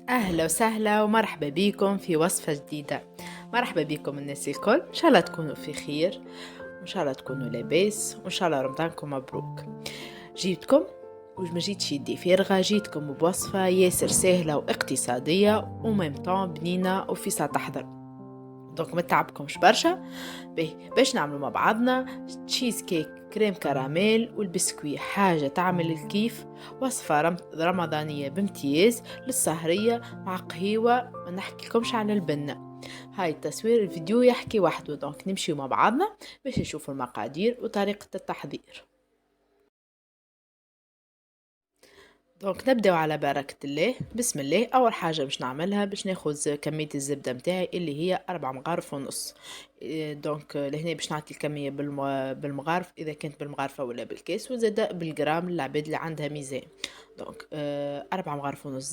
أهلا وسهلا ومرحبا بكم في وصفة جديدة. مرحبا بكم الناس الكل، إن شاء الله تكونوا في خير وإن شاء الله تكونوا لاباس وإن شاء الله رمضانكم مبروك. جيتكم وما جيتش يدي فارغة، جيتكم بوصفة ياسر سهلة واقتصادية وميمتون بنينة وفي ساعة تحضر، دونك ما تعبكمش برشا. باش نعملوا مع بعضنا تشيز كيك كريم كراميل والبسكوي، حاجة تعمل الكيف. وصفة رمضانية بامتياز للسهرية مع قهيوة، ما نحكي لكمش عن البنة. هاي التصوير الفيديو يحكي وحده، دونك نمشي مع بعضنا باش نشوفوا المقادير وطريقة التحضير. دونك نبداو على بركة الله، بسم الله. أول حاجة باش نعملها باش ناخذ كمية الزبدة متاعي اللي هي 4 مغارف ونص. دونك لهنا باش نعطي الكمية بالمغارف، إذا كانت بالمغارفة ولا بالكاس، وزادا بالجرام للعباد اللي عندها ميزان. دونك 4 مغارف ونص